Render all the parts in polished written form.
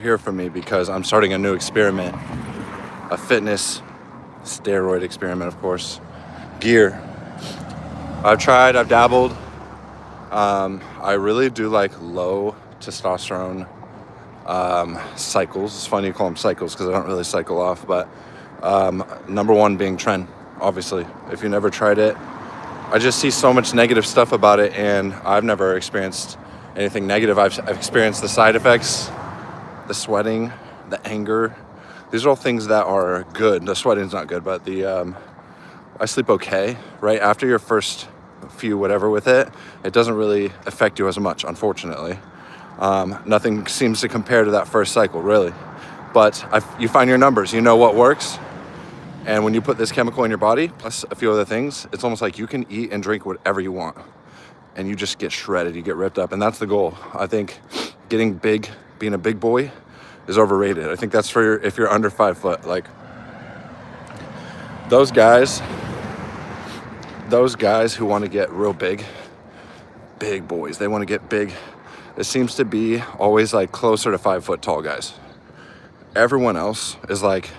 Hear from me because I'm starting a new experiment, a fitness steroid experiment, of course. Gear. I've dabbled. I really do like low testosterone cycles. It's funny you call them cycles because I don't really cycle off, but number one being Tren, obviously. If you never tried it, I just see so much negative stuff about it, and I've never experienced anything negative. I've experienced the side effects, the sweating, the anger. These are all things that are good. The sweating's not good, but I sleep okay. Right after your first few whatever with it, it doesn't really affect you as much, unfortunately. Nothing seems to compare to that first cycle, really. But you find your numbers. You know what works. And when you put this chemical in your body, plus a few other things, it's almost like you can eat and drink whatever you want. And you just get shredded, you get ripped up. And that's the goal. I think getting big, being a big boy is overrated. I think that's for if you're under 5 foot. Like those guys who want to get real big boys, they want to get big. It seems to be always like closer to 5 foot tall guys. Everyone else is like,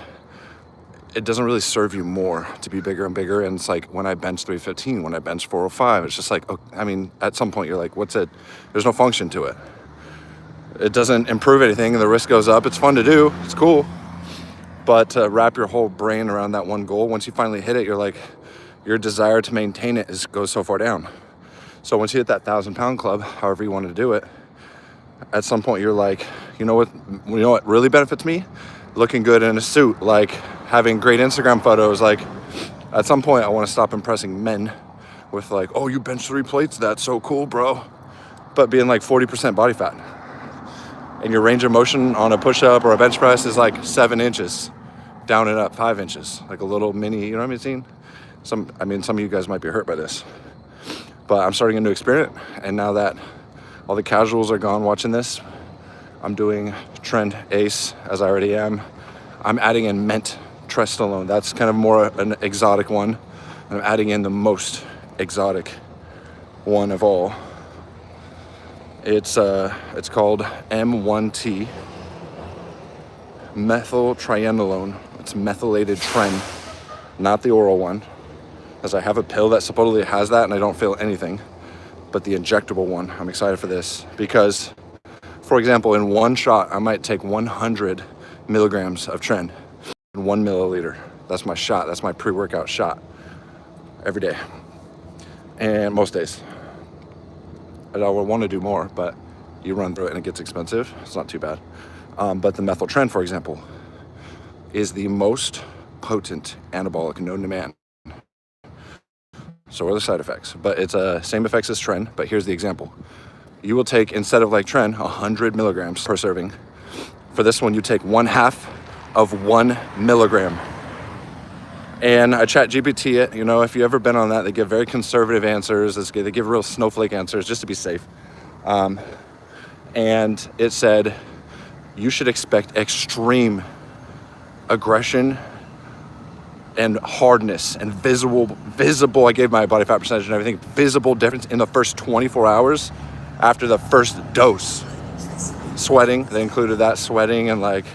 it doesn't really serve you more to be bigger and bigger. And it's like when I bench 315, when I bench 405, it's just like, I mean, at some point you're like, what's it? There's no function to it. It doesn't improve anything and the risk goes up. It's fun to do, it's cool. But to wrap your whole brain around that one goal, once you finally hit it, you're like, your desire to maintain it goes so far down. So once you hit that 1,000-pound club, however you want to do it, at some point you're like, you know what really benefits me? Looking good in a suit, like having great Instagram photos. Like at some point I want to stop impressing men with like, oh, you bench 3 plates, that's so cool, bro. But being like 40% body fat. And your range of motion on a push-up or a bench press is like 7 inches, down and up 5 inches, like a little mini, you know what I mean? Some of you guys might be hurt by this, but I'm starting a new experiment. And now that all the casuals are gone watching this, I'm doing Trend Ace, as I already am. I'm adding in Mint Trestolone. That's kind of more an exotic one. I'm adding in the most exotic one of all. It's called M1T, methyltrianolone. It's methylated Tren, not the oral one, as I have a pill that supposedly has that and I don't feel anything. But the injectable one, I'm excited for this because, for example, in one shot, I might take 100 milligrams of Tren in 1 milliliter. That's my shot. That's my pre-workout shot every day and most days. And I would want to do more, but you run through it and it gets expensive. It's not too bad. But the methyl Tren, for example, is the most potent anabolic known to man. So are the side effects, but it's same effects as Tren. But here's the example. You will take, instead of like Tren, 100 milligrams per serving. For this one, you take 1/2 of 1 milligram. And I chat GPT it, you know, if you've ever been on that, they give very conservative answers. They give real snowflake answers just to be safe. And it said, you should expect extreme aggression and hardness and visible, I gave my body fat percentage and everything, visible difference in the first 24 hours after the first dose. Sweating, they included that, sweating and like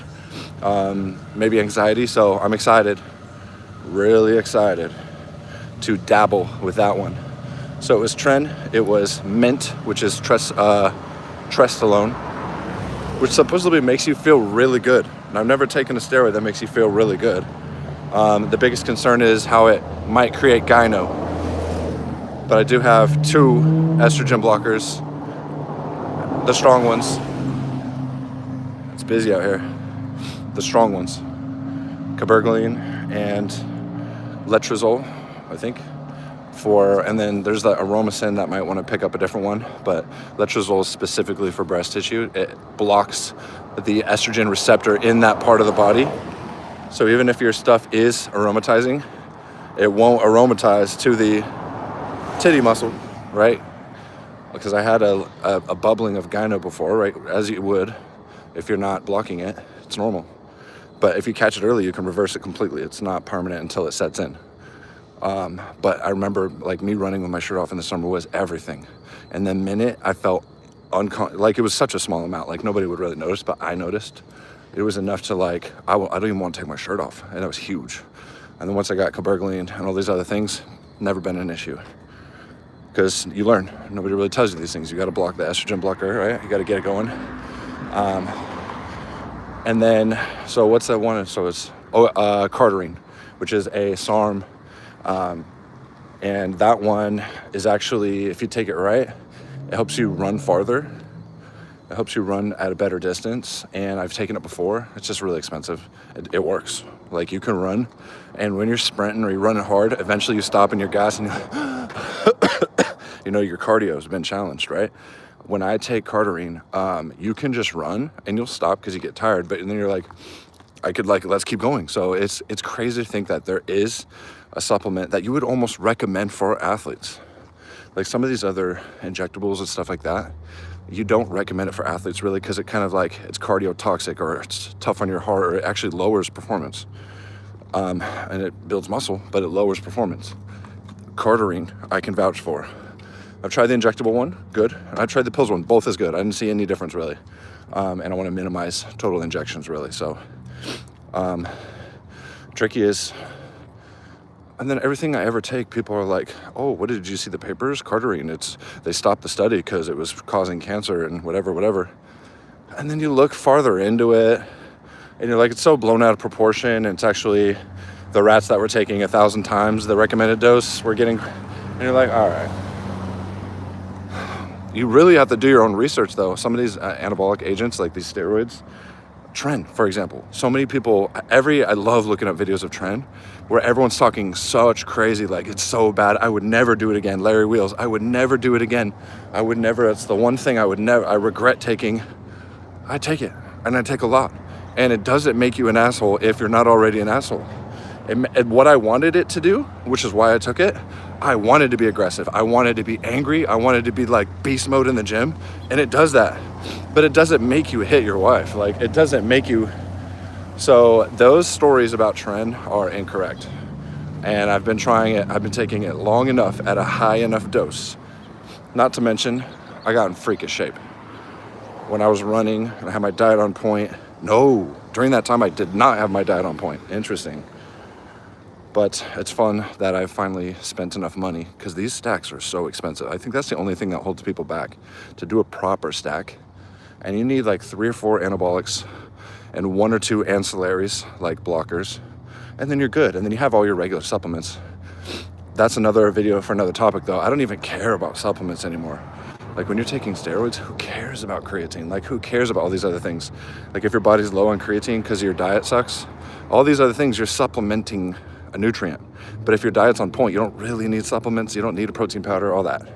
maybe anxiety. So I'm excited, really excited to dabble with that one. So it was Tren, it was Mint, which is Trestolone, which supposedly makes you feel really good. And I've never taken a steroid that makes you feel really good. The biggest concern is how it might create gyno. But I do have 2 estrogen blockers, the strong ones. It's busy out here. The strong ones, cabergoline and letrozole, I think. And then there's the Aromasin that might want to pick up a different one, but letrozole is specifically for breast tissue. It blocks the estrogen receptor in that part of the body. So even if your stuff is aromatizing, it won't aromatize to the titty muscle, right? Because I had a bubbling of gyno before, right? As you would, if you're not blocking it, it's normal. But if you catch it early, you can reverse it completely. It's not permanent until it sets in. But I remember like me running with my shirt off in the summer was everything. And the minute I felt like it was such a small amount, like nobody would really notice, but I noticed. It was enough to like, I don't even want to take my shirt off, and that was huge. And then once I got cabergoline and all these other things, never been an issue. Because you learn, nobody really tells you these things. You got to block the estrogen blocker, right? You got to get it going. And then, so what's that one? So it's Cardarine, which is a SARM. And that one is actually, if you take it right, it helps you run farther. It helps you run at a better distance. And I've taken it before. It's just really expensive. It works. Like you can run, and when you're sprinting or you're running hard, eventually you stop and you're gassing. You know, your cardio has been challenged, right? When I take Cardarine, you can just run and you'll stop because you get tired, but then you're like, let's keep going. So it's crazy to think that there is a supplement that you would almost recommend for athletes. Like some of these other injectables and stuff like that, you don't recommend it for athletes really because it kind of like, it's cardiotoxic or it's tough on your heart, or it actually lowers performance. And it builds muscle, but it lowers performance. Cardarine, I can vouch for. I've tried the injectable one, good. And I tried the pills one, both is good. I didn't see any difference really. And I want to minimize total injections really. So, tricky is, and then everything I ever take, people are like, oh, what did you see the papers? Cardarine, they stopped the study because it was causing cancer and whatever. And then you look farther into it and you're like, it's so blown out of proportion. And it's actually the rats that were taking 1,000 times the recommended dose we're getting. And you're like, all right. You really have to do your own research though. Some of these anabolic agents, like these steroids, Tren, for example. So many people, I love looking up videos of Tren where everyone's talking such crazy, like it's so bad, I would never do it again. Larry Wheels, I would never do it again. I would never, it's the one thing I regret taking. I take it, and I take a lot. And it doesn't make you an asshole if you're not already an asshole. What I wanted it to do, which is why I took it, I wanted to be aggressive. I wanted to be angry. I wanted to be like beast mode in the gym. And it does that. But it doesn't make you hit your wife. Like it doesn't make you. So those stories about Tren are incorrect. And I've been trying it. I've been taking it long enough at a high enough dose. Not to mention, I got in freakish shape. When I was running and I had my diet on point. No, during that time I did not have my diet on point. Interesting. But it's fun that I've finally spent enough money because these stacks are so expensive. I think that's the only thing that holds people back to do a proper stack. And you need like 3 or 4 anabolics and 1 or 2 ancillaries like blockers. And then you're good. And then you have all your regular supplements. That's another video for another topic though. I don't even care about supplements anymore. Like when you're taking steroids, who cares about creatine? Like who cares about all these other things? Like if your body's low on creatine because your diet sucks, all these other things you're supplementing a nutrient. But if your diet's on point, you don't really need supplements. You don't need a protein powder, all that.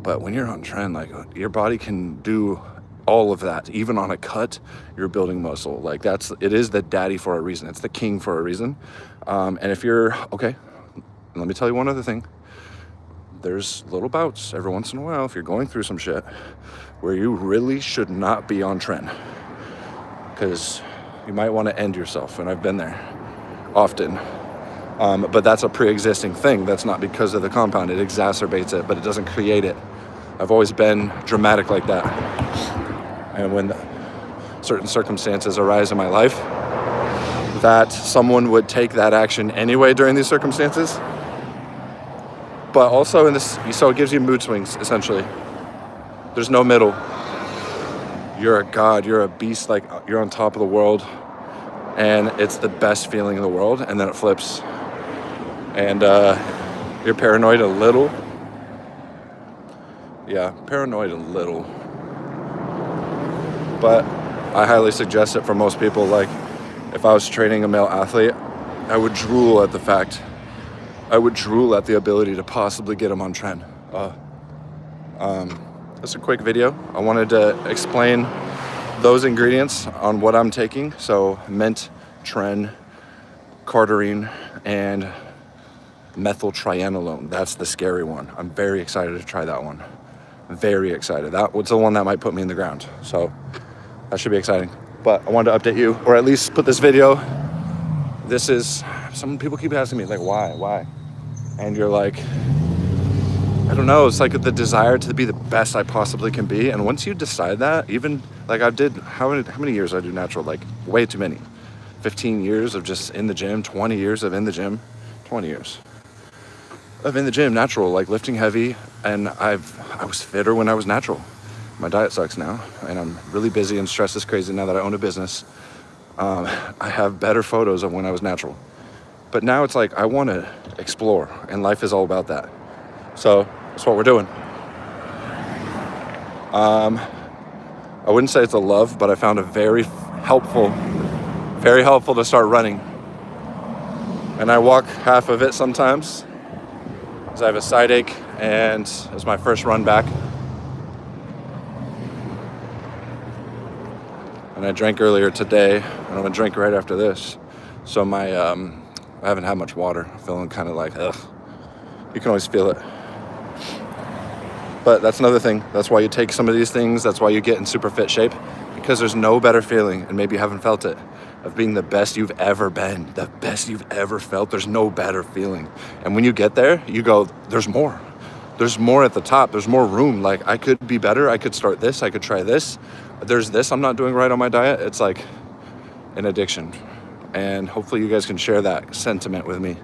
But when you're on Tren, like your body can do all of that. Even on a cut, you're building muscle. Like it is the daddy for a reason. It's the king for a reason. And if you're, okay, let me tell you one other thing. There's little bouts every once in a while if you're going through some shit where you really should not be on Tren. Because you might want to end yourself. And I've been there often. But that's a pre-existing thing. That's not because of the compound. It exacerbates it, but it doesn't create it. I've always been dramatic like that. And when certain circumstances arise in my life, that someone would take that action anyway during these circumstances. But also in this, so it gives you mood swings, essentially. There's no middle. You're a god, you're a beast, like you're on top of the world. And it's the best feeling in the world, and then it flips. And you're paranoid a little. Yeah, paranoid a little. But I highly suggest it for most people. Like, if I was training a male athlete, I would drool at the fact. I would drool at the ability to possibly get him on Tren. That's a quick video. I wanted to explain those ingredients on what I'm taking. So mint, Tren, Cardarine, and methyltrianolone. That's the scary one. I'm very excited to try that one. Very excited. That was the one that might put me in the ground. So that should be exciting. But I wanted to update you, or at least put this video. This is, some people keep asking me like, why? And you're like, I don't know, it's like the desire to be the best I possibly can be. And once you decide that, even like I did, how many years did I do natural? Like way too many. 15 years of just in the gym, 20 years of in the gym, 20 years of in the gym, natural, like lifting heavy. And I was fitter when I was natural. My diet sucks now, and I'm really busy and stressed as crazy now that I own a business. I have better photos of when I was natural. But now it's like I want to explore, and life is all about that. So that's what we're doing. I wouldn't say it's a love, but I found it very helpful to start running. And I walk half of it sometimes because I have a side ache, and it's my first run back. And I drank earlier today, and I'm gonna drink right after this. So my I haven't had much water. I'm feeling kind of like, ugh. You can always feel it. But that's another thing. That's why you take some of these things. That's why you get in super fit shape, because there's no better feeling, and maybe you haven't felt it, of being the best you've ever been, the best you've ever felt. There's no better feeling. And when you get there, you go, there's more. There's more at the top. There's more room. Like, I could be better. I could start this. I could try this. There's this I'm not doing right on my diet. It's like an addiction. And hopefully you guys can share that sentiment with me.